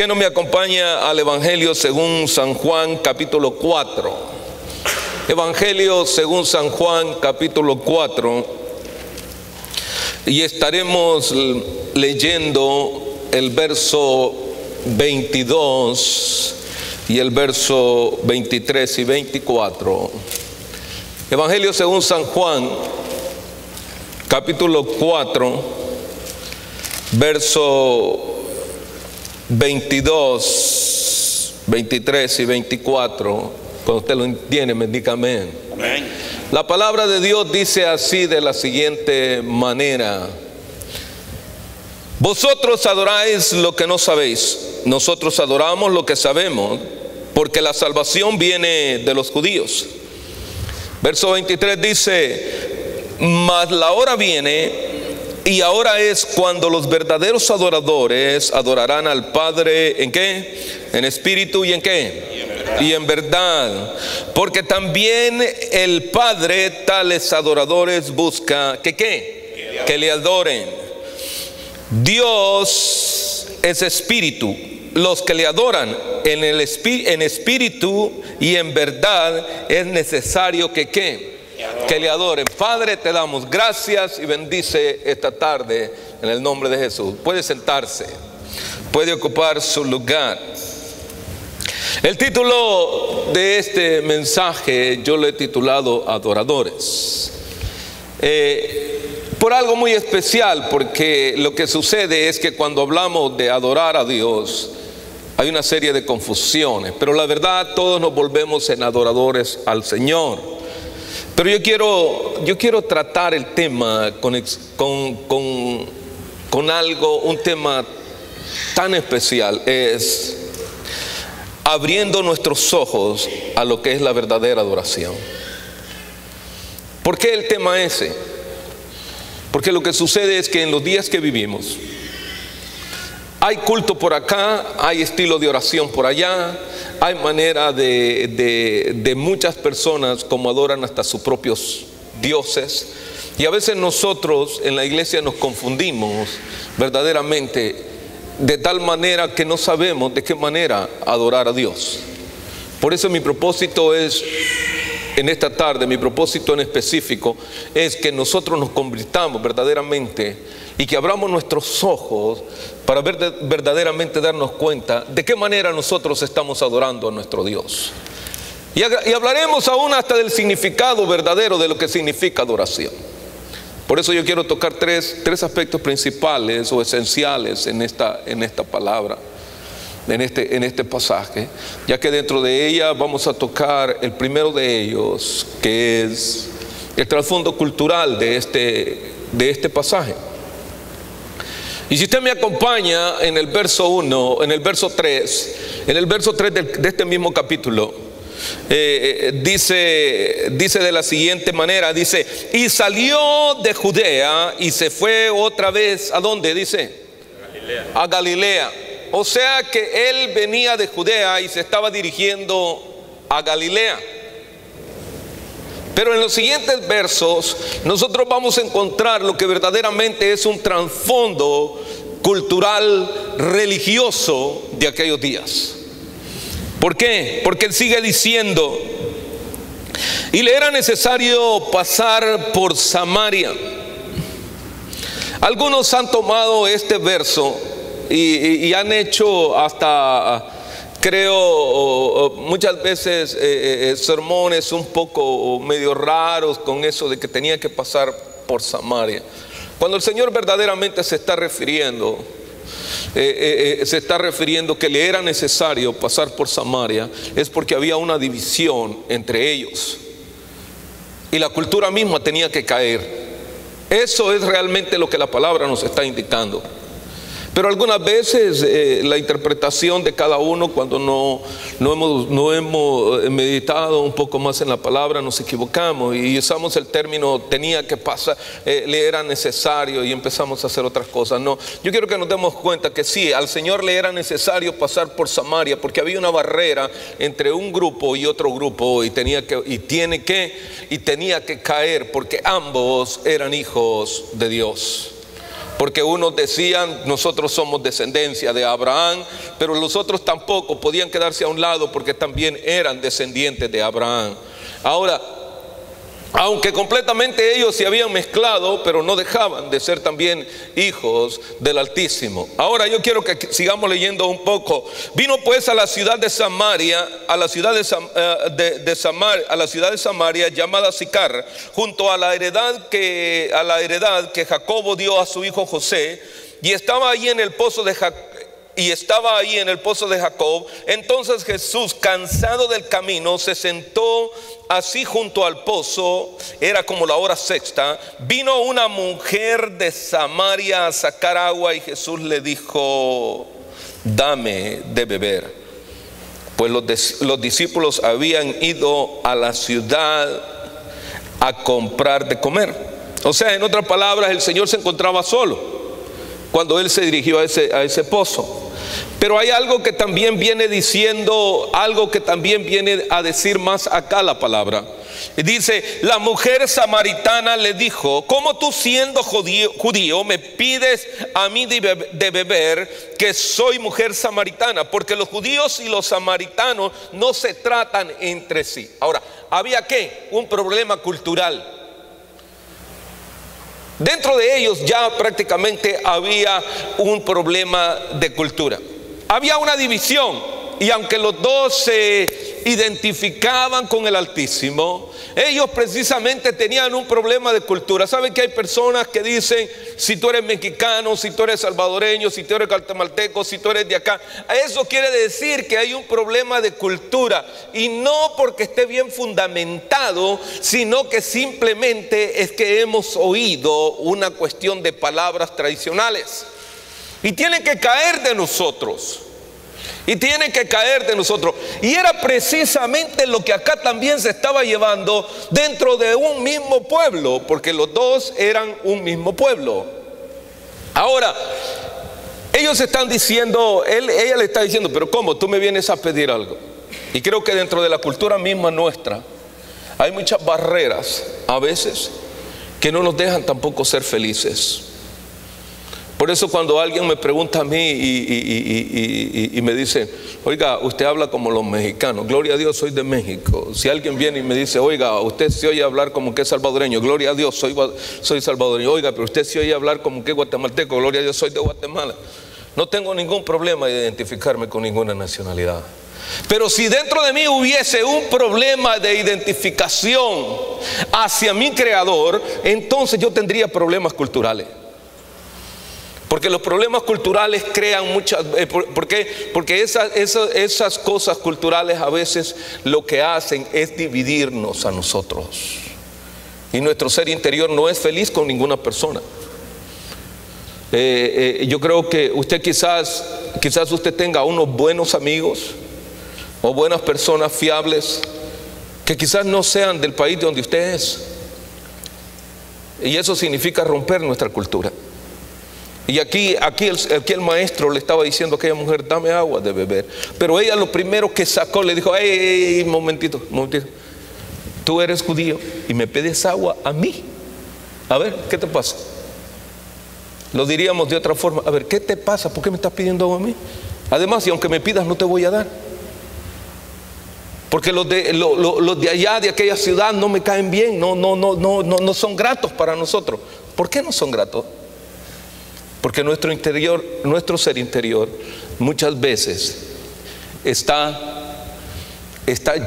qué no me acompaña al Evangelio según San Juan capítulo 4? Evangelio según San Juan capítulo 4, y estaremos leyendo el verso 22 y el verso 23 y 24. Evangelio según San Juan capítulo 4, verso 22, 23 y 24. Cuando usted lo entiende, me diga amén. Amén. La palabra de Dios dice así, de la siguiente manera: vosotros adoráis lo que no sabéis, nosotros adoramos lo que sabemos, porque la salvación viene de los judíos. Verso 23 dice: mas la hora viene, y ahora es cuando los verdaderos adoradores adorarán al Padre, ¿en qué? En espíritu y en qué? Y en verdad, porque también el Padre tales adoradores busca que le adoren. Dios es espíritu. Los que le adoran en espíritu y en verdad es necesario que le adoren. Padre, te damos gracias y bendice esta tarde en el nombre de Jesús. Puede sentarse, puede ocupar su lugar. El título de este mensaje yo lo he titulado Adoradores, por algo muy especial, porque lo que sucede es que cuando hablamos de adorar a Dios hay una serie de confusiones, pero la verdad todos nos volvemos en adoradores al Señor. Pero yo quiero tratar el tema con algo, un tema tan especial, es abriendo nuestros ojos a lo que es la verdadera adoración. ¿Por qué el tema ese? Porque lo que sucede es que en los días que vivimos hay culto por acá, hay estilo de oración por allá, hay manera de muchas personas como adoran hasta sus propios dioses, y a veces nosotros en la iglesia nos confundimos verdaderamente, de tal manera que no sabemos de qué manera adorar a Dios. Por eso mi propósito es, en esta tarde, mi propósito en específico es que nosotros nos convirtamos verdaderamente y que abramos nuestros ojos para verdaderamente darnos cuenta de qué manera nosotros estamos adorando a nuestro Dios. Y hablaremos aún hasta del significado verdadero de lo que significa adoración. Por eso yo quiero tocar tres aspectos principales o esenciales en esta palabra, en este pasaje, ya que dentro de ella vamos a tocar el primero de ellos, que es el trasfondo cultural de este pasaje. Y si usted me acompaña en el verso 1, en el verso 3 de este mismo capítulo, dice de la siguiente manera, dice: y salió de Judea y se fue otra vez, ¿a dónde? Dice, a Galilea. O sea que él venía de Judea y se estaba dirigiendo a Galilea. Pero en los siguientes versos nosotros vamos a encontrar lo que verdaderamente es un trasfondo cultural religioso de aquellos días. ¿Por qué? Porque él sigue diciendo: y le era necesario pasar por Samaria. Algunos han tomado este verso y han hecho hasta, creo, muchas veces sermones un poco medio raros con eso de que tenía que pasar por Samaria, cuando el Señor verdaderamente se está refiriendo que le era necesario pasar por Samaria, es porque había una división entre ellos y la cultura misma tenía que caer. Eso es realmente lo que la palabra nos está indicando. Pero algunas veces la interpretación de cada uno, cuando no hemos meditado un poco más en la palabra, nos equivocamos y usamos el término tenía que pasar, le era necesario, y empezamos a hacer otras cosas. No, yo quiero que nos demos cuenta que sí, al Señor le era necesario pasar por Samaria, porque había una barrera entre un grupo y otro grupo, y tenía que caer, porque ambos eran hijos de Dios. porque unos decían nosotros somos descendencia de Abraham, pero los otros tampoco podían quedarse a un lado porque también eran descendientes de Abraham. Ahora, aunque completamente ellos se habían mezclado, pero no dejaban de ser también hijos del Altísimo. Ahora yo quiero que sigamos leyendo un poco. Vino pues a la ciudad de Samaria, a la ciudad de Samaria llamada Sicar, junto a la heredad que Jacobo dio a su hijo José, y estaba ahí en el pozo de Jacob. Entonces Jesús, cansado del camino, se sentó así junto al pozo. Era como la hora sexta. Vino una mujer de Samaria a sacar agua, y Jesús le dijo: dame de beber. Pues los discípulos habían ido a la ciudad a comprar de comer. O sea, en otras palabras, el Señor se encontraba solo cuando Él se dirigió a ese pozo. Pero hay algo que también viene diciendo, algo que también viene a decir más acá la palabra. Y dice: la mujer samaritana le dijo: ¿cómo tú, siendo judío, me pides a mí de beber, que soy mujer samaritana? Porque los judíos y los samaritanos no se tratan entre sí. Ahora, ¿había qué? Un problema cultural. Dentro de ellos ya prácticamente había un problema de cultura. Había una división, y aunque los dos se identificaban con el Altísimo, ellos precisamente tenían un problema de cultura. ¿Saben que hay personas que dicen: si tú eres mexicano, si tú eres salvadoreño, si tú eres guatemalteco, si tú eres de acá? Eso quiere decir que hay un problema de cultura, y no porque esté bien fundamentado, sino que simplemente es que hemos oído una cuestión de palabras tradicionales, y tiene que caer de nosotros. Y tiene que caer de nosotros. Y era precisamente lo que acá también se estaba llevando dentro de un mismo pueblo, porque los dos eran un mismo pueblo. Ahora, ellos están diciendo, ella le está diciendo: pero ¿cómo? Tú me vienes a pedir algo. Y creo que dentro de la cultura misma nuestra hay muchas barreras a veces que no nos dejan tampoco ser felices. Por eso cuando alguien me pregunta a mí y me dice: oiga, usted habla como los mexicanos. Gloria a Dios, soy de México. Si alguien viene y me dice: oiga, usted se oye hablar como que es salvadoreño. Gloria a Dios, soy salvadoreño. Oiga, pero usted se oye hablar como que es guatemalteco. Gloria a Dios, soy de Guatemala. No tengo ningún problema de identificarme con ninguna nacionalidad. Pero si dentro de mí hubiese un problema de identificación hacia mi Creador, entonces yo tendría problemas culturales. Porque los problemas culturales crean muchas... Porque esas cosas culturales a veces lo que hacen es dividirnos a nosotros. Y nuestro ser interior no es feliz con ninguna persona. Yo creo que usted quizás usted tenga unos buenos amigos o buenas personas fiables que quizás no sean del país de donde usted es. Y eso significa romper nuestra cultura. Y aquí el maestro le estaba diciendo a aquella mujer: dame agua de beber. Pero ella lo primero que sacó, le dijo: ¡Ey, momentito! Tú eres judío y me pides agua a mí. A ver, ¿qué te pasa? Lo diríamos de otra forma: a ver, ¿qué te pasa? ¿Por qué me estás pidiendo agua a mí? Además, y aunque me pidas, no te voy a dar. Porque los de allá, de aquella ciudad, no me caen bien, no son gratos para nosotros. ¿Por qué no son gratos? Porque nuestro interior, nuestro ser interior, muchas veces está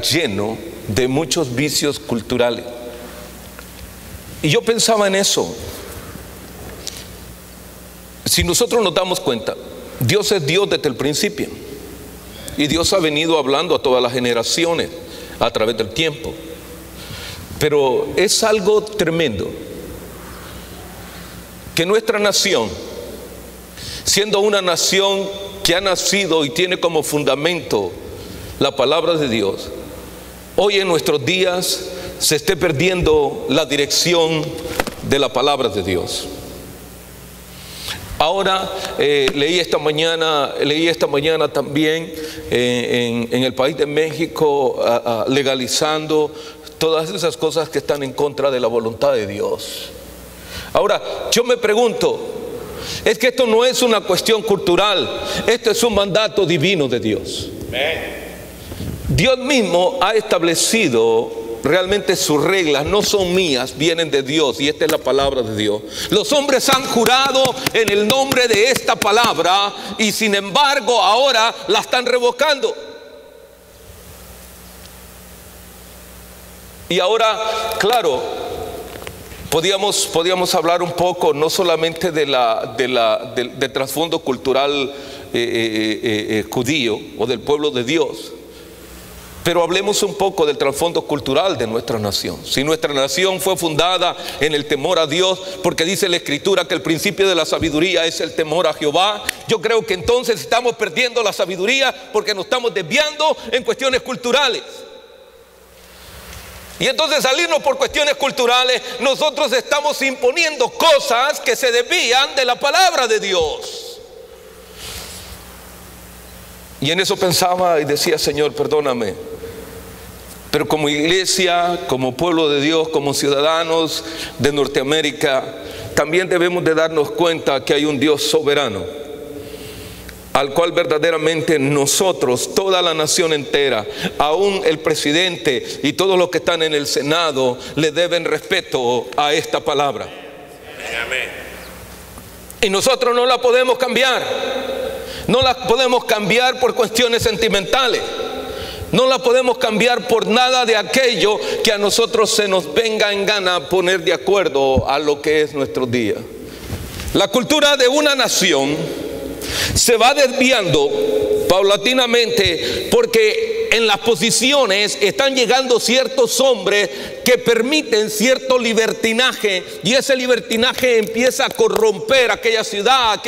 lleno de muchos vicios culturales. Y yo pensaba en eso. Si nosotros nos damos cuenta, Dios es Dios desde el principio. Y Dios ha venido hablando a todas las generaciones a través del tiempo. Pero es algo tremendo que nuestra nación, siendo una nación que ha nacido y tiene como fundamento la palabra de Dios, hoy en nuestros días se esté perdiendo la dirección de la palabra de Dios. Ahora leí esta mañana también en el país de México legalizando todas esas cosas que están en contra de la voluntad de Dios. Ahora yo me pregunto, es que esto no es una cuestión cultural, esto es un mandato divino de Dios. Dios mismo ha establecido realmente sus reglas, no son mías, vienen de Dios, y esta es la palabra de Dios. Los hombres han jurado en el nombre de esta palabra y sin embargo ahora la están revocando. Y ahora, claro, podíamos hablar un poco no solamente del trasfondo cultural judío o del pueblo de Dios, pero hablemos un poco del trasfondo cultural de nuestra nación. Si nuestra nación fue fundada en el temor a Dios, porque dice la Escritura que el principio de la sabiduría es el temor a Jehová, yo creo que entonces estamos perdiendo la sabiduría porque nos estamos desviando en cuestiones culturales. Y entonces salirnos por cuestiones culturales, nosotros estamos imponiendo cosas que se desvían de la palabra de Dios. Y en eso pensaba y decía: Señor, perdóname, pero como iglesia, como pueblo de Dios, como ciudadanos de Norteamérica, también debemos de darnos cuenta que hay un Dios soberano, al cual verdaderamente nosotros, toda la nación entera, aún el presidente y todos los que están en el Senado, le deben respeto a esta palabra. Amén. Y nosotros no la podemos cambiar. No la podemos cambiar por cuestiones sentimentales. No la podemos cambiar por nada de aquello que a nosotros se nos venga en gana poner de acuerdo a lo que es nuestro día. La cultura de una nación se va desviando paulatinamente porque en las posiciones están llegando ciertos hombres que permiten cierto libertinaje, y ese libertinaje empieza a corromper aquella ciudad,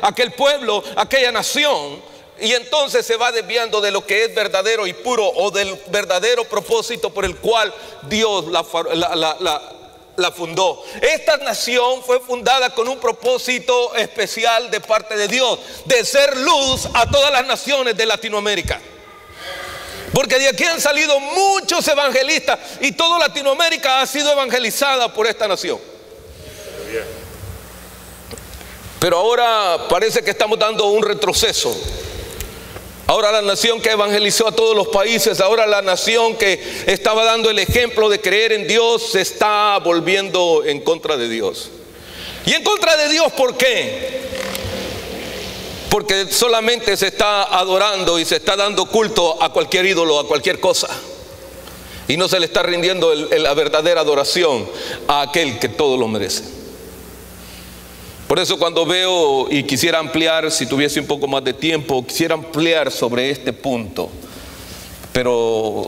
aquel pueblo, aquella nación, y entonces se va desviando de lo que es verdadero y puro, o del verdadero propósito por el cual Dios la fundó. Esta nación fue fundada con un propósito especial de parte de Dios, de ser luz a todas las naciones de Latinoamérica. Porque de aquí han salido muchos evangelistas y toda Latinoamérica ha sido evangelizada por esta nación. Pero ahora parece que estamos dando un retroceso. Ahora la nación que evangelizó a todos los países, ahora la nación que estaba dando el ejemplo de creer en Dios, se está volviendo en contra de Dios. ¿Y en contra de Dios por qué? Porque solamente se está adorando y se está dando culto a cualquier ídolo, a cualquier cosa, y no se le está rindiendo la verdadera adoración a aquel que todo lo merece. Por eso cuando veo, y quisiera ampliar, si tuviese un poco más de tiempo, quisiera ampliar sobre este punto, pero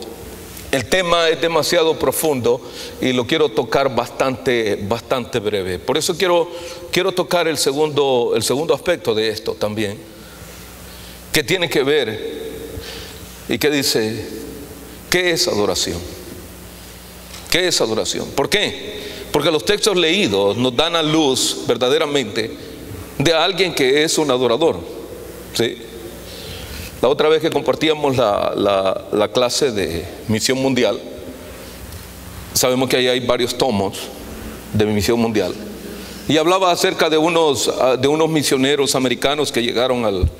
el tema es demasiado profundo y lo quiero tocar bastante breve. Por eso quiero tocar el segundo aspecto de esto también, que tiene que ver y que dice: ¿qué es adoración? ¿Qué es adoración? ¿Por qué? Porque los textos leídos nos dan a luz verdaderamente de alguien que es un adorador, ¿sí? La otra vez que compartíamos la clase de Misión Mundial, sabemos que ahí hay varios tomos de Misión Mundial, y hablaba acerca de unos misioneros americanos que llegaron al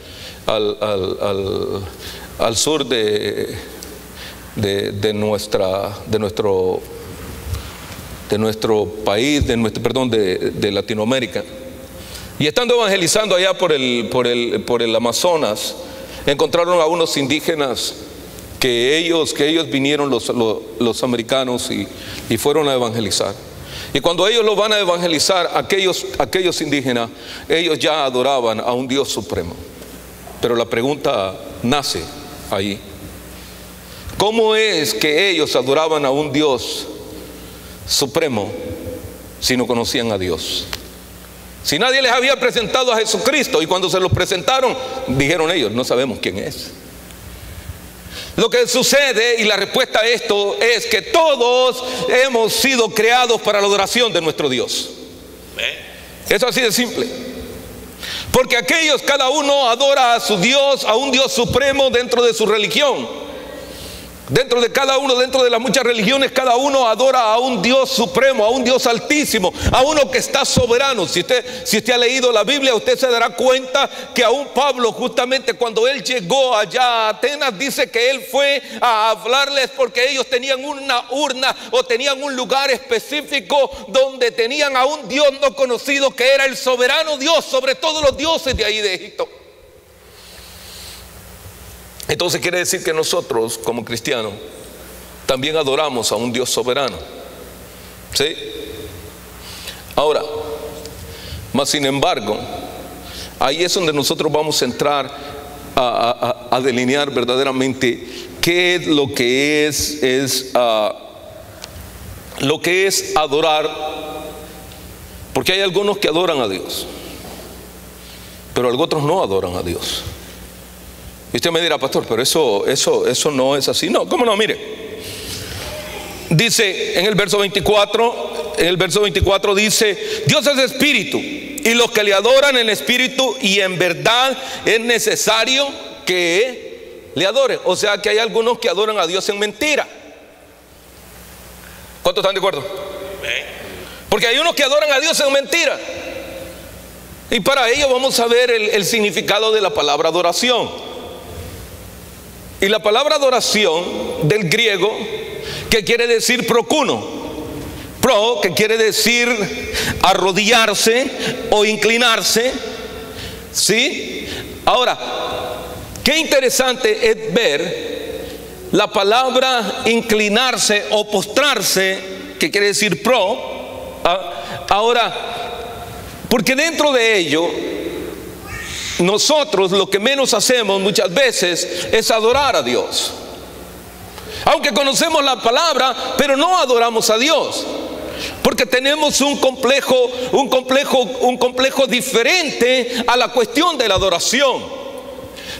sur de nuestro país, de Latinoamérica, y estando evangelizando allá por el Amazonas, encontraron a unos indígenas que ellos vinieron, los americanos, y fueron a evangelizar. Y cuando ellos lo van a evangelizar, aquellos indígenas, ellos ya adoraban a un Dios supremo. Pero la pregunta nace ahí: ¿cómo es que ellos adoraban a un Dios supremo si no conocían a Dios? Si nadie les había presentado a Jesucristo, y cuando se los presentaron, dijeron ellos: no sabemos quién es. Lo que sucede, y la respuesta a esto, es que todos hemos sido creados para la adoración de nuestro Dios. Es así de simple. Porque cada uno adora a su Dios, a un Dios supremo dentro de su religión. Dentro de cada uno, dentro de las muchas religiones, cada uno adora a un Dios supremo, a un Dios altísimo, a uno que está soberano. Si usted ha leído la Biblia, usted se dará cuenta que aún Pablo, justamente cuando él llegó allá a Atenas, dice que él fue a hablarles porque ellos tenían una urna o tenían un lugar específico donde tenían a un Dios no conocido que era el soberano Dios sobre todos los dioses de ahí de Egipto. Entonces quiere decir que nosotros como cristianos también adoramos a un Dios soberano, ¿sí? Ahora, más sin embargo, ahí es donde nosotros vamos a entrar a delinear verdaderamente qué es lo que es adorar, porque hay algunos que adoran a Dios, pero otros no adoran a Dios. Y usted me dirá, pastor, pero eso no es así. No, ¿cómo no? Mire, dice en el verso 24 dice: Dios es espíritu, y los que le adoran en espíritu y en verdad es necesario que le adoren. O sea que hay algunos que adoran a Dios en mentira. ¿Cuántos están de acuerdo? Porque hay unos que adoran a Dios en mentira. Y para ello vamos a ver el significado de la palabra adoración. Y la palabra adoración del griego, que quiere decir procuno, pro, que quiere decir arrodillarse o inclinarse, ¿sí? Ahora, qué interesante es ver la palabra inclinarse o postrarse, que quiere decir pro. Ahora, porque dentro de ello, nosotros lo que menos hacemos muchas veces es adorar a Dios. Aunque conocemos la palabra, pero no adoramos a Dios, porque tenemos un complejo diferente a la cuestión de la adoración.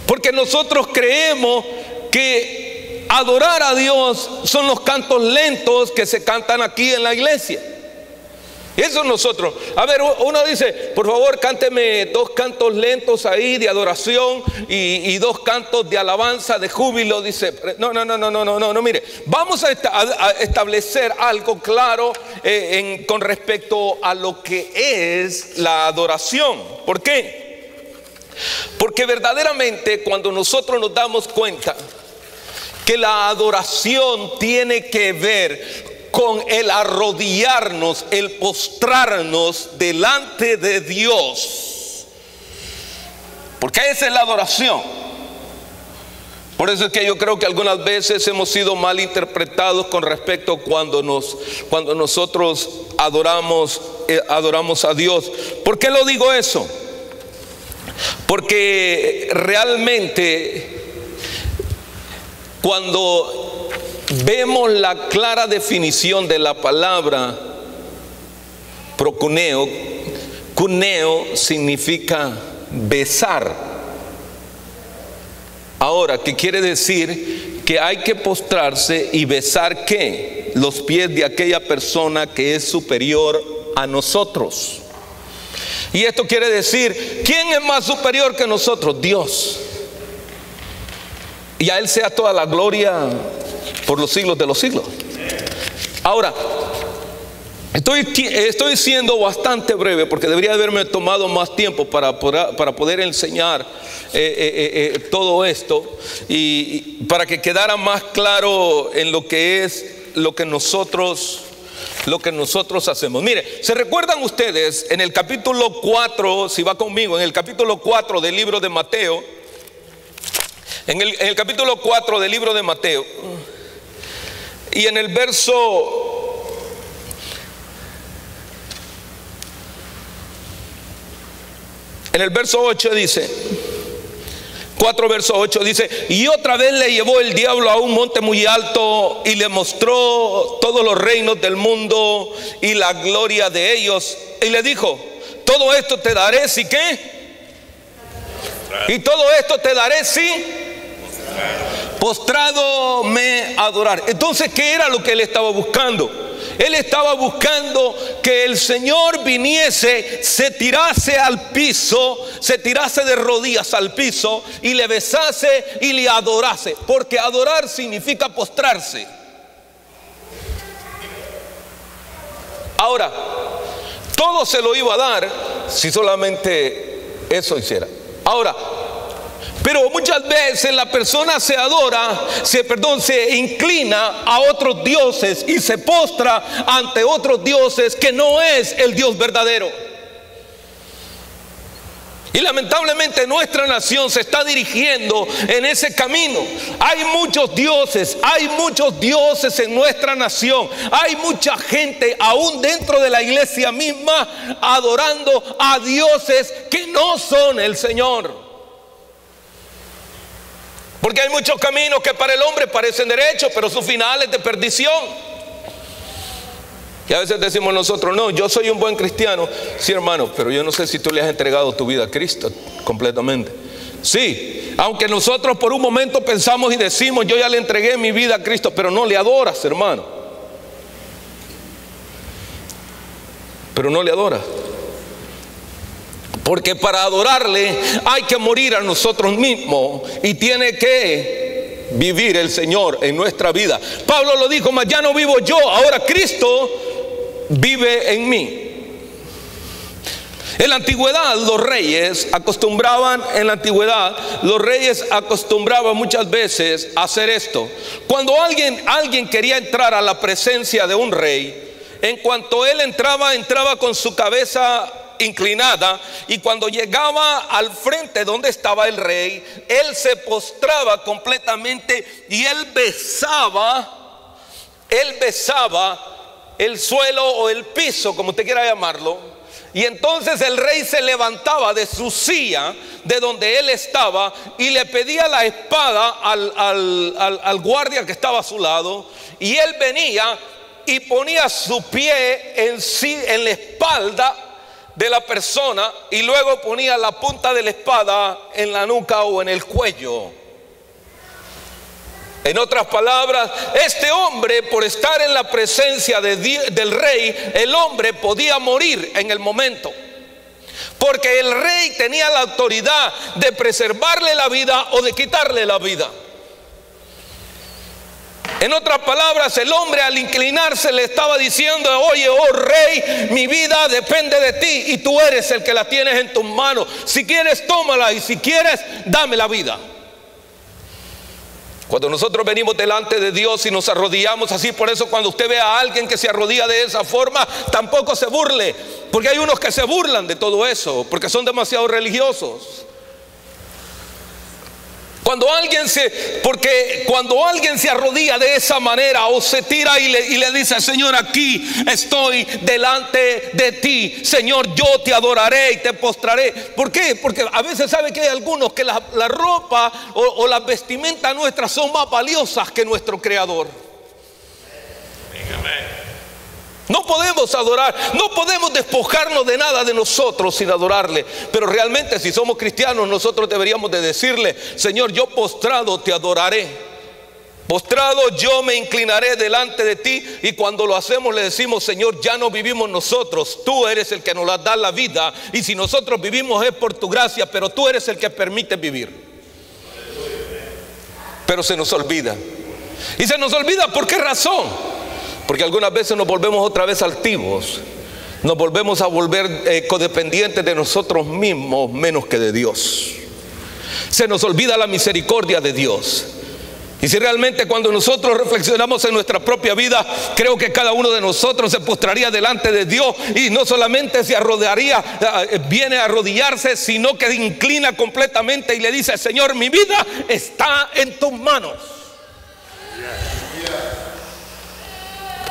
Porque nosotros creemos que adorar a Dios son los cantos lentos que se cantan aquí en la iglesia. Eso nosotros. A ver, uno dice, por favor, cánteme 2 cantos lentos ahí de adoración y 2 cantos de alabanza, de júbilo. Dice, no, mire, vamos a establecer algo claro con respecto a lo que es la adoración. ¿Por qué? Porque verdaderamente cuando nosotros nos damos cuenta que la adoración tiene que ver con el arrodillarnos, el postrarnos delante de Dios, porque esa es la adoración. Por eso es que yo creo que algunas veces hemos sido mal interpretados con respecto cuando nosotros adoramos a Dios. ¿Por qué lo digo eso? Porque realmente cuando vemos la clara definición de la palabra procuneo, cuneo significa besar. Ahora, ¿qué quiere decir? Que hay que postrarse y besar ¿qué? Los pies de aquella persona que es superior a nosotros. Y esto quiere decir, ¿quién es más superior que nosotros? Dios. Y a Él sea toda la gloria por los siglos de los siglos. Ahora, estoy siendo bastante breve porque debería haberme tomado más tiempo para poder enseñar todo esto y para que quedara más claro en lo que es lo que nosotros hacemos. Mire, ¿se recuerdan ustedes en el capítulo 4, si va conmigo, en el capítulo 4 del libro de Mateo? En el capítulo 4 del libro de Mateo, y en el verso 8 dice, 4 verso 8 dice: y otra vez le llevó el diablo a un monte muy alto y le mostró todos los reinos del mundo y la gloria de ellos, y le dijo: todo esto te daré si qué, y todo esto te daré si postrado me adorar. Entonces, ¿qué era lo que él estaba buscando? Él estaba buscando que el Señor viniese, se tirase al piso, se tirase de rodillas al piso y le besase y le adorase. Porque adorar significa postrarse. Ahora, todo se lo iba a dar si solamente eso hiciera. Ahora, pero muchas veces la persona se inclina a otros dioses y se postra ante otros dioses que no es el Dios verdadero. Y lamentablemente nuestra nación se está dirigiendo en ese camino. Hay muchos dioses en nuestra nación. Hay mucha gente aún dentro de la iglesia misma adorando a dioses que no son el Señor. Porque hay muchos caminos que para el hombre parecen derechos, pero su final es de perdición. Y a veces decimos nosotros, no, yo soy un buen cristiano. Sí, hermano, pero yo no sé si tú le has entregado tu vida a Cristo completamente. Sí, aunque nosotros por un momento pensamos y decimos, yo ya le entregué mi vida a Cristo, pero no le adoras, hermano. Pero no le adoras. Porque para adorarle hay que morir a nosotros mismos y tiene que vivir el Señor en nuestra vida. Pablo lo dijo, mas ya no vivo yo, ahora Cristo vive en mí. En la antigüedad los reyes acostumbraban muchas veces a hacer esto. Cuando alguien quería entrar a la presencia de un rey, en cuanto él entraba con su cabeza inclinada, y cuando llegaba al frente donde estaba el rey, él se postraba completamente y él besaba el suelo o el piso, como usted quiera llamarlo. Y entonces el rey se levantaba de su silla, de donde él estaba, y le pedía la espada al guardia que estaba a su lado, y él venía y ponía su pie en la espalda de la persona, y luego ponía la punta de la espada en la nuca o en el cuello. En otras palabras, este hombre, por estar en la presencia del rey, el hombre podía morir en el momento, porque el rey tenía la autoridad de preservarle la vida o de quitarle la vida. En otras palabras, el hombre al inclinarse le estaba diciendo, oye, oh rey, mi vida depende de ti y tú eres el que la tienes en tus manos. Si quieres, tómala, y si quieres, dame la vida. Cuando nosotros venimos delante de Dios y nos arrodillamos así, por eso cuando usted ve a alguien que se arrodilla de esa forma, tampoco se burle, porque hay unos que se burlan de todo eso, porque son demasiado religiosos. Cuando alguien se arrodilla de esa manera o se tira y le dice, Señor, aquí estoy delante de ti, Señor, yo te adoraré y te postraré. ¿Por qué? Porque a veces sabe que hay algunos que la ropa o las vestimentas nuestras son más valiosas que nuestro Creador. Amén. No podemos adorar, no podemos despojarnos de nada de nosotros sin adorarle. Pero realmente, si somos cristianos, nosotros deberíamos de decirle, Señor, yo postrado te adoraré, postrado yo me inclinaré delante de ti. Y cuando lo hacemos le decimos, Señor, ya no vivimos nosotros, tú eres el que nos da la vida, y si nosotros vivimos es por tu gracia, pero tú eres el que permite vivir. Pero se nos olvida. Y se nos olvida, ¿por qué razón? Porque algunas veces nos volvemos otra vez altivos, nos volvemos a volver codependientes de nosotros mismos menos que de Dios. Se nos olvida la misericordia de Dios. Y si realmente cuando nosotros reflexionamos en nuestra propia vida, creo que cada uno de nosotros se postraría delante de Dios, y no solamente viene a arrodillarse, sino que inclina completamente y le dice, Señor, mi vida está en tus manos.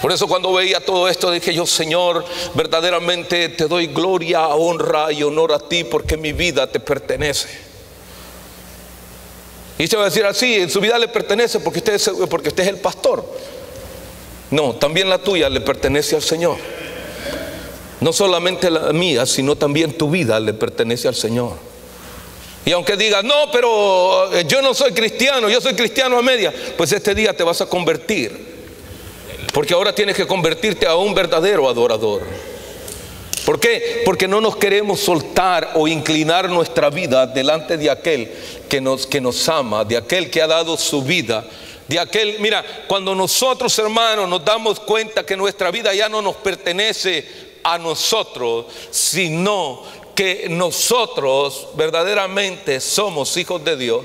Por eso cuando veía todo esto dije yo, Señor, verdaderamente te doy gloria, honra y honor a ti, porque mi vida te pertenece. Y se va a decir así, en su vida le pertenece porque usted es el pastor. No, también la tuya le pertenece al Señor. No solamente la mía, sino también tu vida le pertenece al Señor. Y aunque digas, no, pero yo no soy cristiano, yo soy cristiano a media, pues este día te vas a convertir Porque ahora tienes que convertirte a un verdadero adorador. ¿Por qué? Porque no nos queremos soltar o inclinar nuestra vida delante de aquel que nos ama, de aquel que ha dado su vida, de aquel. Mira, cuando nosotros, hermanos, nos damos cuenta que nuestra vida ya no nos pertenece a nosotros, sino que nosotros verdaderamente somos hijos de Dios,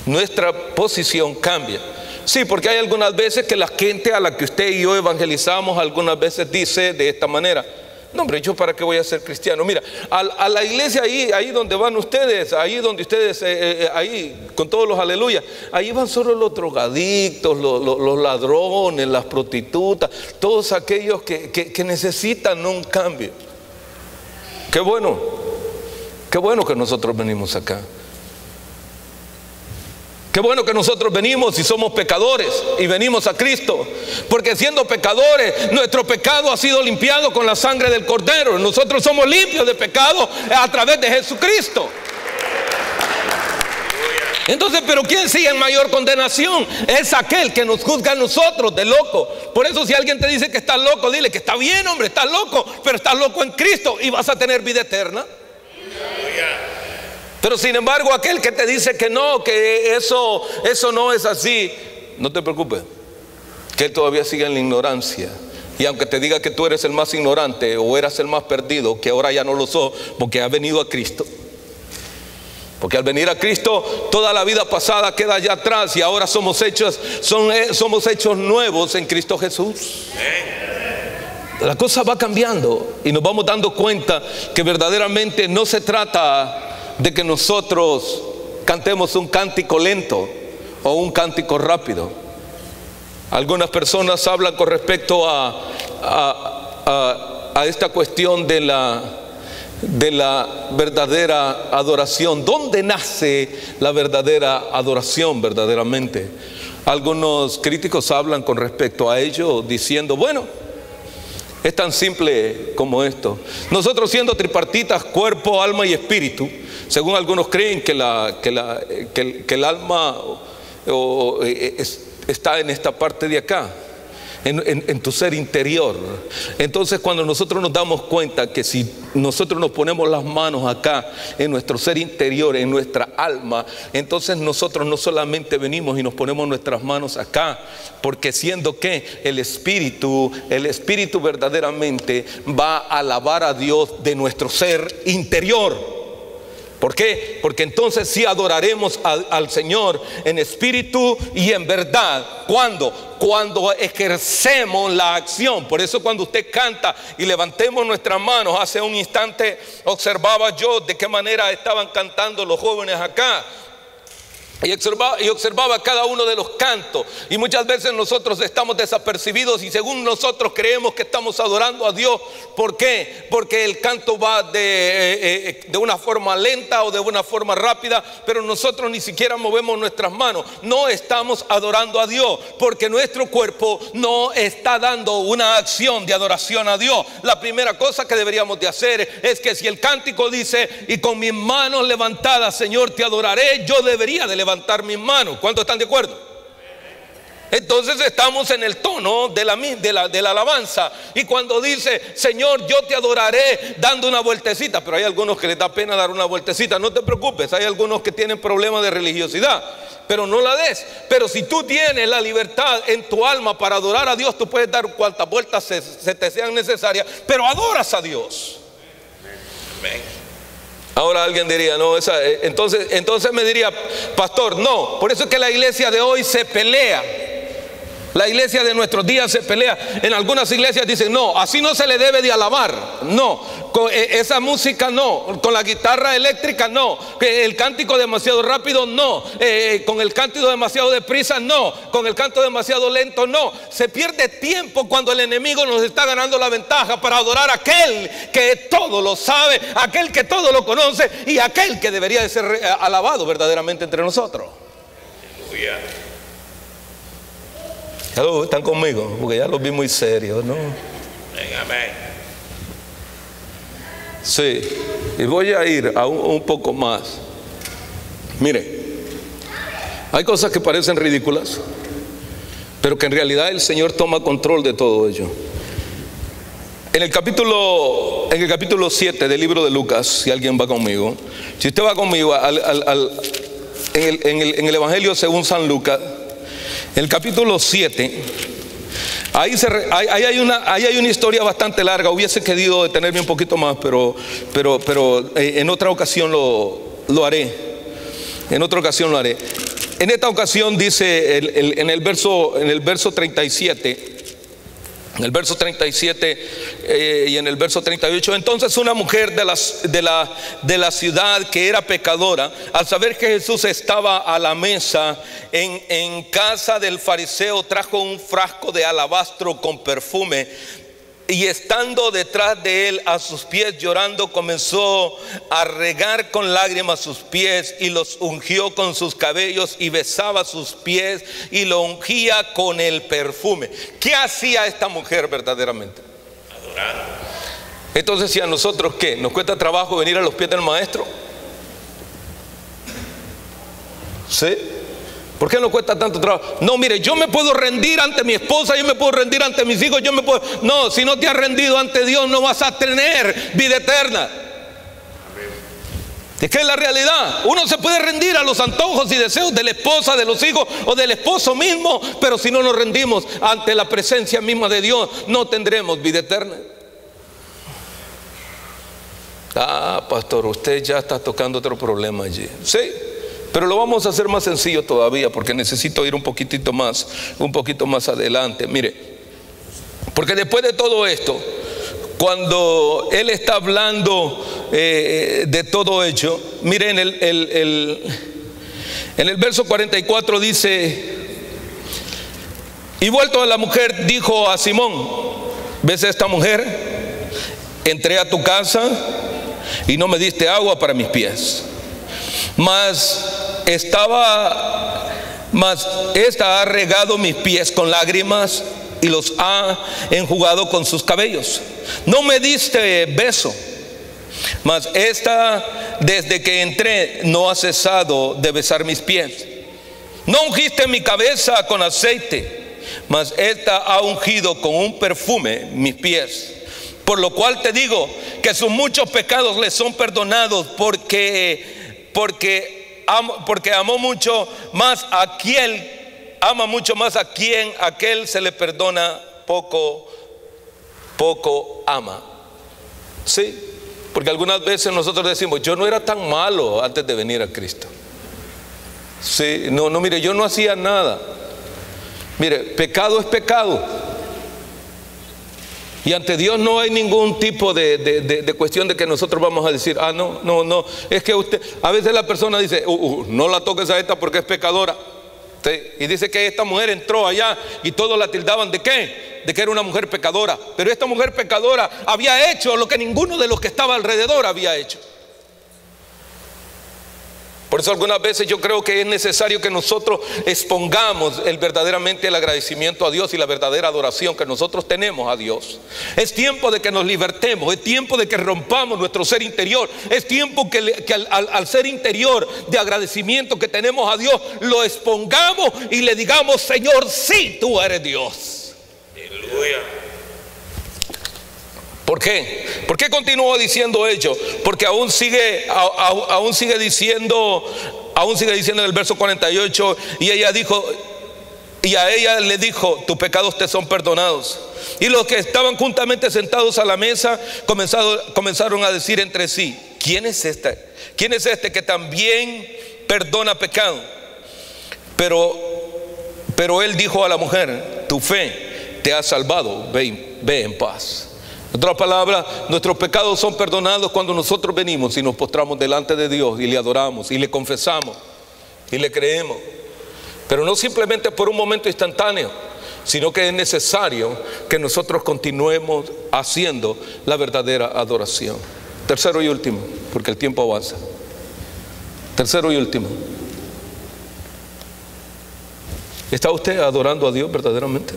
nuestra posición cambia. Sí, porque hay algunas veces que la gente a la que usted y yo evangelizamos, algunas veces dice de esta manera: no, hombre, ¿yo para qué voy a ser cristiano? Mira, a la iglesia ahí donde van ustedes, ahí donde ustedes, ahí con todos los aleluyas, ahí van solo los drogadictos, los ladrones, las prostitutas, todos aquellos que necesitan un cambio. Qué bueno que nosotros venimos acá. Qué bueno que nosotros venimos y somos pecadores y venimos a Cristo, porque siendo pecadores, nuestro pecado ha sido limpiado con la sangre del Cordero. Nosotros somos limpios de pecado a través de Jesucristo. Entonces, pero ¿quién sigue en mayor condenación? Es aquel que nos juzga a nosotros de loco. Por eso, si alguien te dice que estás loco, dile que está bien, hombre, estás loco, pero estás loco en Cristo y vas a tener vida eterna. Pero sin embargo, aquel que te dice que no, que eso no es así, no te preocupes, que él todavía sigue en la ignorancia. Y aunque te diga que tú eres el más ignorante o eras el más perdido, que ahora ya no lo sos, porque has venido a Cristo. Porque al venir a Cristo, toda la vida pasada queda allá atrás y ahora somos hechos nuevos en Cristo Jesús. La cosa va cambiando y nos vamos dando cuenta que verdaderamente no se trata de que nosotros cantemos un cántico lento o un cántico rápido. Algunas personas hablan con respecto a esta cuestión de la verdadera adoración. ¿Dónde nace la verdadera adoración verdaderamente? Algunos críticos hablan con respecto a ello diciendo: bueno, es tan simple como esto. Nosotros, siendo tripartitas, cuerpo, alma y espíritu, según algunos creen que el alma está en esta parte de acá, en tu ser interior. Entonces, cuando nosotros nos damos cuenta que si nosotros nos ponemos las manos acá en nuestro ser interior, en nuestra alma, entonces nosotros no solamente venimos y nos ponemos nuestras manos acá, porque siendo que el espíritu verdaderamente va a alabar a Dios de nuestro ser interior. ¿Por qué? Porque entonces sí adoraremos al Señor en espíritu y en verdad. ¿Cuándo? Cuando ejercemos la acción. Por eso, cuando usted canta y levantemos nuestras manos, hace un instante observaba yo de qué manera estaban cantando los jóvenes acá. Y observaba cada uno de los cantos. Y muchas veces nosotros estamos desapercibidos y según nosotros creemos que estamos adorando a Dios. ¿Por qué? Porque el canto va de una forma lenta o de una forma rápida, pero nosotros ni siquiera movemos nuestras manos. No estamos adorando a Dios, porque nuestro cuerpo no está dando una acción de adoración a Dios. La primera cosa que deberíamos de hacer es que si el cántico dice: y con mis manos levantadas, Señor, te adoraré, yo debería de levantar mis manos. ¿Cuántos están de acuerdo? Entonces estamos en el tono de la alabanza. Y cuando dice: Señor, yo te adoraré, dando una vueltecita. Pero hay algunos que les da pena dar una vueltecita. No te preocupes, hay algunos que tienen problemas de religiosidad, pero no la des. Pero si tú tienes la libertad en tu alma para adorar a Dios, tú puedes dar cuantas vueltas se te sean necesarias, pero adoras a Dios. Amén. Ahora alguien diría: no, entonces me diría: pastor, no. Por eso es que la iglesia de hoy se pelea. La iglesia de nuestros días se pelea. En algunas iglesias dicen: no, así no se le debe de alabar. No, con esa música no. Con la guitarra eléctrica no. El cántico demasiado rápido no. Con el cántico demasiado deprisa no. Con el canto demasiado lento no. Se pierde tiempo cuando el enemigo nos está ganando la ventaja para adorar a aquel que todo lo sabe, aquel que todo lo conoce y aquel que debería de ser alabado verdaderamente entre nosotros. Aleluya. ¿Están conmigo? Porque ya los vi muy serios, ¿no? Amén. Sí, y voy a ir a un poco más. Mire, hay cosas que parecen ridículas, pero que en realidad el Señor toma control de todo ello. En el capítulo 7 del libro de Lucas, si alguien va conmigo, si usted va conmigo en el Evangelio según San Lucas, en el capítulo 7, ahí hay una historia bastante larga. Hubiese querido detenerme un poquito más, pero en otra ocasión lo haré. En otra ocasión lo haré. En esta ocasión dice en el verso 37. En el verso 37 y en el verso 38, entonces una mujer de la ciudad que era pecadora, al saber que Jesús estaba a la mesa en casa del fariseo, trajo un frasco de alabastro con perfume, y estando detrás de él a sus pies llorando, comenzó a regar con lágrimas sus pies y los ungió con sus cabellos y besaba sus pies y lo ungía con el perfume. ¿Qué hacía esta mujer verdaderamente? Adorar. Entonces, si a nosotros ¿qué? ¿Nos cuesta trabajo venir a los pies del maestro? ¿Sí? ¿Por qué nos cuesta tanto trabajo? No, mire, yo me puedo rendir ante mi esposa, yo me puedo rendir ante mis hijos, yo me puedo... No, si no te has rendido ante Dios, no vas a tener vida eterna. Es que es la realidad. Uno se puede rendir a los antojos y deseos de la esposa, de los hijos o del esposo mismo, pero si no nos rendimos ante la presencia misma de Dios, no tendremos vida eterna. Ah, pastor, usted ya está tocando otro problema allí. Sí, pero lo vamos a hacer más sencillo todavía, porque necesito ir un poquito más adelante. Mire, porque después de todo esto, cuando él está hablando de todo ello, miren en el verso 44 dice: y vuelto a la mujer dijo a Simón: ¿ves a esta mujer? Entré a tu casa y no me diste agua para mis pies, mas esta ha regado mis pies con lágrimas y los ha enjugado con sus cabellos. No me diste beso, mas esta desde que entré no ha cesado de besar mis pies. No ungiste mi cabeza con aceite, mas esta ha ungido con un perfume mis pies. Por lo cual te digo que sus muchos pecados le son perdonados, porque amó mucho más a quien ama mucho más a quien aquel se le perdona poco ama. Sí, porque algunas veces nosotros decimos: yo no era tan malo antes de venir a Cristo. Sí, no, mire, yo no hacía nada. Mire, pecado es pecado. Y ante Dios no hay ningún tipo de cuestión de que nosotros vamos a decir: ah, no, es que usted, a veces la persona dice: no la toques a esta porque es pecadora. ¿Sí? Y dice que esta mujer entró allá y todos la tildaban ¿de qué? De que era una mujer pecadora. Pero esta mujer pecadora había hecho lo que ninguno de los que estaba alrededor había hecho. Por eso algunas veces yo creo que es necesario que nosotros expongamos verdaderamente el agradecimiento a Dios y la verdadera adoración que nosotros tenemos a Dios. Es tiempo de que nos libertemos, es tiempo de que rompamos nuestro ser interior, es tiempo que al ser interior de agradecimiento que tenemos a Dios, lo expongamos y le digamos: Señor, sí, tú eres Dios. Aleluya. ¿Por qué? ¿Por qué continúa diciendo ello? Porque aún sigue diciendo en el verso 48: y a ella le dijo: tus pecados te son perdonados. Y los que estaban juntamente sentados a la mesa comenzaron a decir entre sí: ¿quién es este? ¿Quién es este que también perdona pecado? Pero él dijo a la mujer: tu fe te ha salvado, ve en paz. En otras palabras, nuestros pecados son perdonados cuando nosotros venimos y nos postramos delante de Dios y le adoramos y le confesamos y le creemos. Pero no simplemente por un momento instantáneo, sino que es necesario que nosotros continuemos haciendo la verdadera adoración. Tercero y último, porque el tiempo avanza. Tercero y último: ¿está usted adorando a Dios verdaderamente?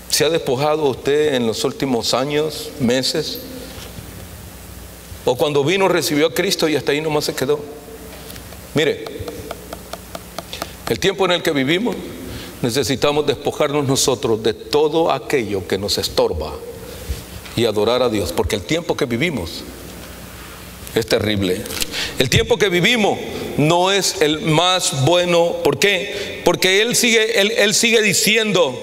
¿Se ha despojado usted en los últimos años, meses? ¿O cuando vino recibió a Cristo y hasta ahí nomás se quedó? Mire, el tiempo en el que vivimos necesitamos despojarnos nosotros de todo aquello que nos estorba y adorar a Dios, porque el tiempo que vivimos es terrible. El tiempo que vivimos no es el más bueno. ¿Por qué? Porque Él sigue diciendo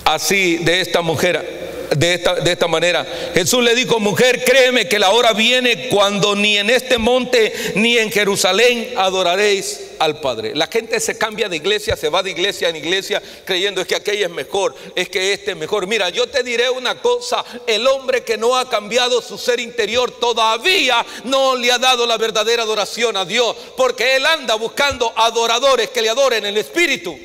así de esta mujer, de esta manera. Jesús le dijo: mujer, créeme que la hora viene cuando ni en este monte ni en Jerusalén adoraréis al Padre. La gente se cambia de iglesia, se va de iglesia en iglesia creyendo es que aquella es mejor, es que este es mejor. Mira, yo te diré una cosa: el hombre que no ha cambiado su ser interior todavía no le ha dado la verdadera adoración a Dios, porque él anda buscando adoradores que le adoren en espíritu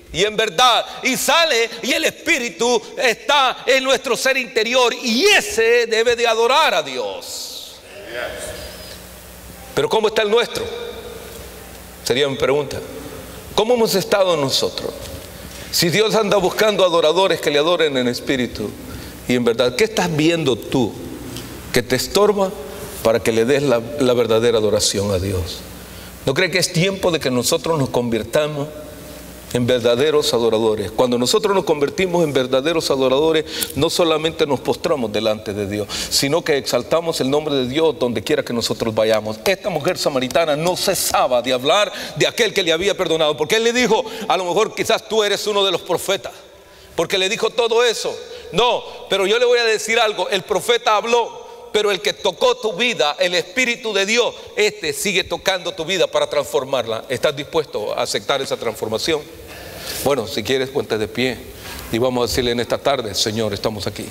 y en verdad, y sale y el espíritu está en nuestro ser interior, y ese debe de adorar a Dios. Pero ¿cómo está el nuestro? Sería mi pregunta. ¿Cómo hemos estado nosotros? Si Dios anda buscando adoradores que le adoren en espíritu y en verdad, ¿qué estás viendo tú que te estorba para que le des la verdadera adoración a Dios? ¿No cree que es tiempo de que nosotros nos convirtamos en verdaderos adoradores? Cuando nosotros nos convertimos en verdaderos adoradores, no solamente nos postramos delante de Dios, sino que exaltamos el nombre de Dios donde quiera que nosotros vayamos. Esta mujer samaritana no cesaba de hablar de aquel que le había perdonado, porque él le dijo: a lo mejor quizás tú eres uno de los profetas, porque le dijo todo eso. No, pero yo le voy a decir algo: el profeta habló, pero el que tocó tu vida, el Espíritu de Dios, sigue tocando tu vida para transformarla. ¿Estás dispuesto a aceptar esa transformación? Bueno, si quieres, ponte de pie y vamos a decirle en esta tarde: Señor, estamos aquí.